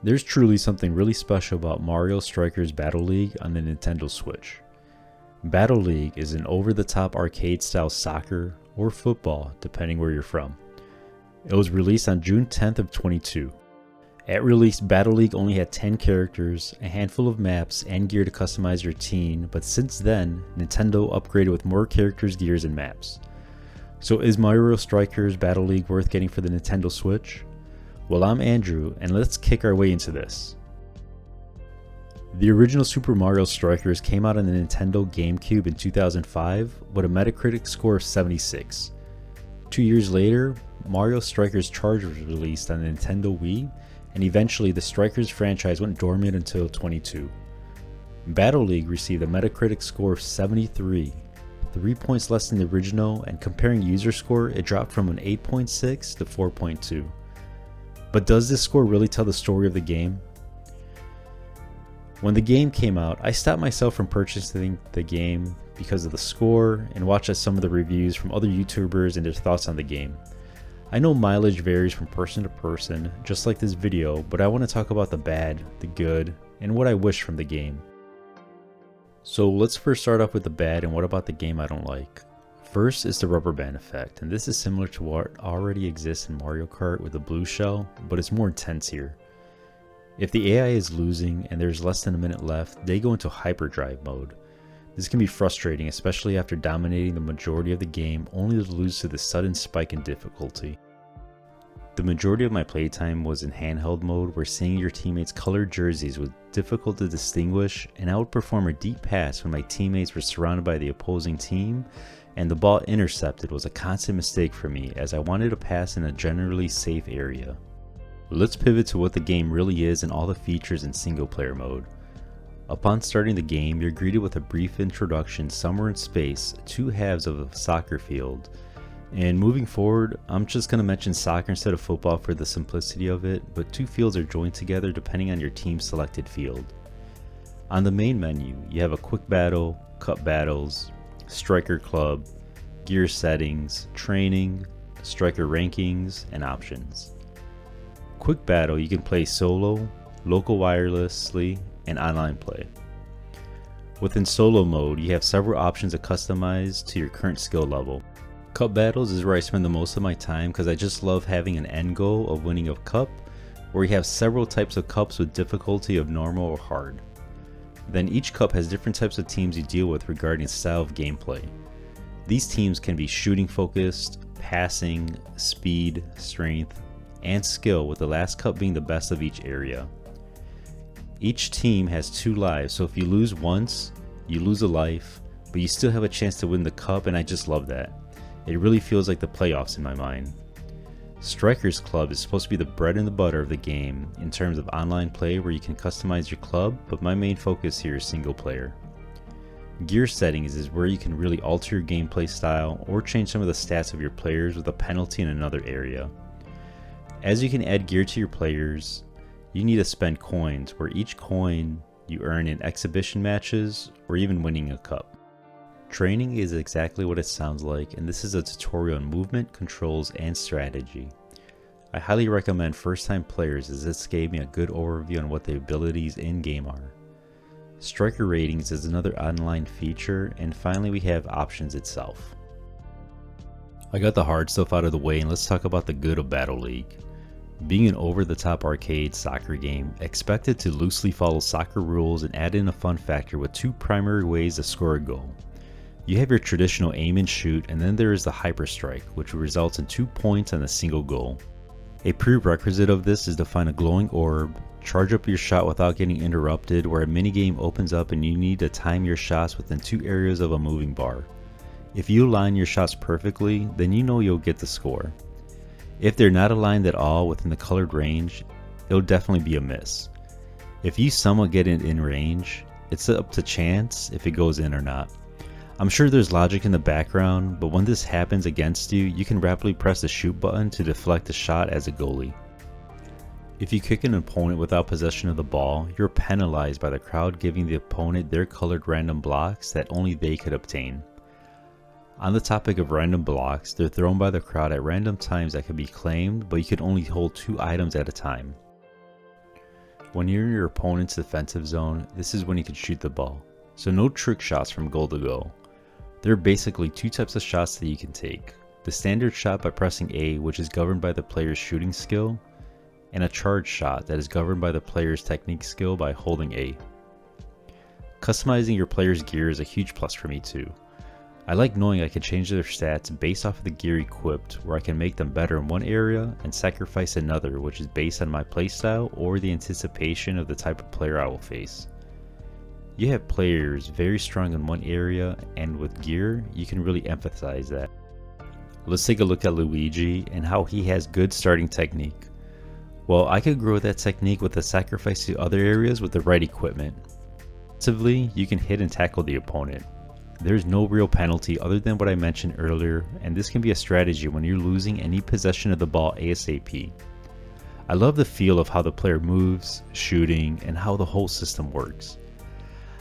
There's truly something really special about Mario Strikers Battle League on the Nintendo Switch. Battle League is an over-the-top arcade-style soccer or football, depending where you're from. It was released on June 10th of 22. At release, Battle League only had 10 characters, a handful of maps, and gear to customize your team, but since then, Nintendo upgraded with more characters, gears, and maps. So is Mario Strikers Battle League worth getting for the Nintendo Switch? Well, I'm Andrew, and let's kick our way into this. The original Super Mario Strikers came out on the Nintendo GameCube in 2005 with a Metacritic score of 76. 2 years later, Mario Strikers Charge was released on the Nintendo Wii, and eventually the Strikers franchise went dormant until 22. Battle League received a Metacritic score of 73, 3 points less than the original, and comparing user score, it dropped from an 8.6 to 4.2. But does this score really tell the story of the game? When the game came out, I stopped myself from purchasing the game because of the score and watched some of the reviews from other YouTubers and their thoughts on the game. I know mileage varies from person to person, just like this video, but I want to talk about the bad, the good, and what I wish from the game. So let's first start off with the bad and what about the game I don't like. First is the rubber band effect, and this is similar to what already exists in Mario Kart with the blue shell, but it's more intense here. If the AI is losing and there's less than a minute left, they go into hyperdrive mode. This can be frustrating, especially after dominating the majority of the game only to lose to the sudden spike in difficulty. The majority of my playtime was in handheld mode where seeing your teammates' colored jerseys was difficult to distinguish, and I would perform a deep pass when my teammates were surrounded by the opposing team, and the ball intercepted was a constant mistake for me as I wanted to pass in a generally safe area. Let's pivot to what the game really is and all the features in single player mode. Upon starting the game, you're greeted with a brief introduction somewhere in space, two halves of a soccer field. And moving forward, I'm just going to mention soccer instead of football for the simplicity of it, but two fields are joined together depending on your team's selected field. On the main menu, you have a quick battle, cup battles, striker club, gear settings, training, striker rankings, and options. Quick battle, you can play solo, local wirelessly, and online play. Within solo mode, you have several options to customize to your current skill level. Cup battles is where I spend the most of my time because I just love having an end goal of winning a cup, where you have several types of cups with difficulty of normal or hard. Then each cup has different types of teams you deal with regarding style of gameplay. These teams can be shooting focused, passing, speed, strength, and skill, with the last cup being the best of each area. Each team has 2 lives, so if you lose once, you lose a life, but you still have a chance to win the cup, and I just love that. It really feels like the playoffs in my mind. Strikers Club is supposed to be the bread and the butter of the game in terms of online play where you can customize your club, but my main focus here is single player. Gear settings is where you can really alter your gameplay style or change some of the stats of your players with a penalty in another area. As you can add gear to your players, you need to spend coins, where each coin you earn in exhibition matches or even winning a cup. Training is exactly what it sounds like, and this is a tutorial on movement, controls, and strategy. I highly recommend first-time players as this gave me a good overview on what the abilities in-game are. Striker ratings is another online feature, and finally we have options itself. I got the hard stuff out of the way, and let's talk about the good of Battle League. Being an over-the-top arcade soccer game, expect it to loosely follow soccer rules and add in a fun factor with 2 primary ways to score a goal. You have your traditional aim and shoot, and then there is the hyper strike, which results in 2 points on a single goal. A prerequisite of this is to find a glowing orb, charge up your shot without getting interrupted, where a minigame opens up and you need to time your shots within 2 areas of a moving bar. If you align your shots perfectly, then you know you'll get the score. If they're not aligned at all within the colored range, it'll definitely be a miss. If you somewhat get it in range, it's up to chance if it goes in or not. I'm sure there's logic in the background, but when this happens against you, you can rapidly press the shoot button to deflect a shot as a goalie. If you kick an opponent without possession of the ball, you're penalized by the crowd giving the opponent their colored random blocks that only they could obtain. On the topic of random blocks, they're thrown by the crowd at random times that can be claimed, but you can only hold 2 items at a time. When you're in your opponent's defensive zone, this is when you can shoot the ball. So no trick shots from goal to goal. There are basically two types of shots that you can take. The standard shot by pressing A, which is governed by the player's shooting skill, and a charge shot that is governed by the player's technique skill by holding A. Customizing your player's gear is a huge plus for me too. I like knowing I can change their stats based off of the gear equipped, where I can make them better in one area and sacrifice another, which is based on my playstyle or the anticipation of the type of player I will face. You have players very strong in one area, and with gear, you can really emphasize that. Let's take a look at Luigi and how he has good starting technique. Well, I could grow that technique with a sacrifice to other areas with the right equipment. Defensively, you can hit and tackle the opponent. There's no real penalty other than what I mentioned earlier, and this can be a strategy when you're losing any possession of the ball ASAP. I love the feel of how the player moves, shooting, and how the whole system works.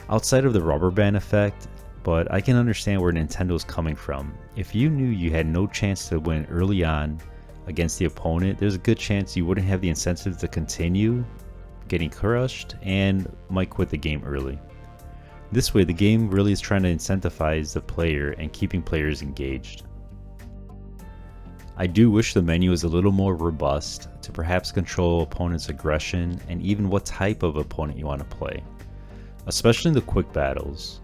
Outside of the rubber band effect, but I can understand where Nintendo is coming from. If you knew you had no chance to win early on against the opponent, there's a good chance you wouldn't have the incentive to continue getting crushed and might quit the game early. This way, the game really is trying to incentivize the player and keeping players engaged. I do wish the menu was a little more robust to perhaps control opponents' aggression and even what type of opponent you want to play, especially in the quick battles.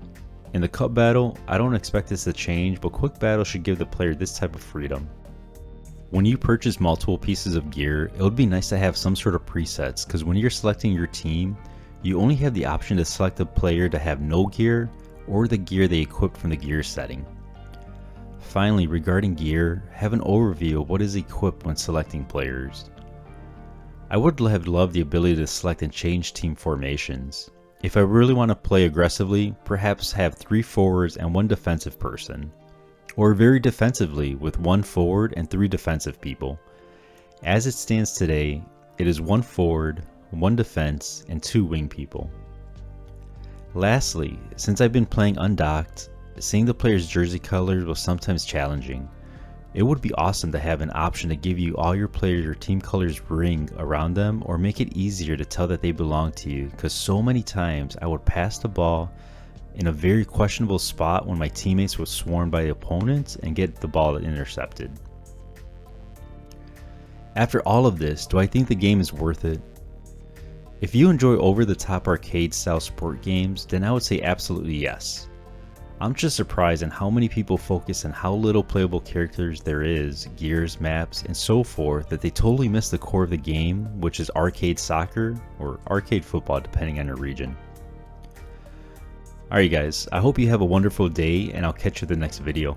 In the cup battle, I don't expect this to change, but quick battle should give the player this type of freedom. When you purchase multiple pieces of gear, it would be nice to have some sort of presets, because when you're selecting your team, you only have the option to select a player to have no gear or the gear they equipped from the gear setting. Finally, regarding gear, have an overview of what is equipped when selecting players. I would have loved the ability to select and change team formations. If I really want to play aggressively, perhaps have 3 forwards and 1 defensive person, or very defensively with 1 forward and 3 defensive people. As it stands today, it is 1 forward, 1 defense, and 2 wing people. Lastly, since I've been playing undocked, seeing the player's jersey colors was sometimes challenging. It would be awesome to have an option to give you all your players your team colors ring around them, or make it easier to tell that they belong to you, because so many times I would pass the ball in a very questionable spot when my teammates were swarmed by the opponents and get the ball intercepted. After all of this, do I think the game is worth it? If you enjoy over-the-top arcade-style sport games, then I would say absolutely yes. I'm just surprised on how many people focus on how little playable characters there is, gears, maps, and so forth, that they totally miss the core of the game, which is arcade soccer, or arcade football depending on your region. Alright guys, I hope you have a wonderful day, and I'll catch you in the next video.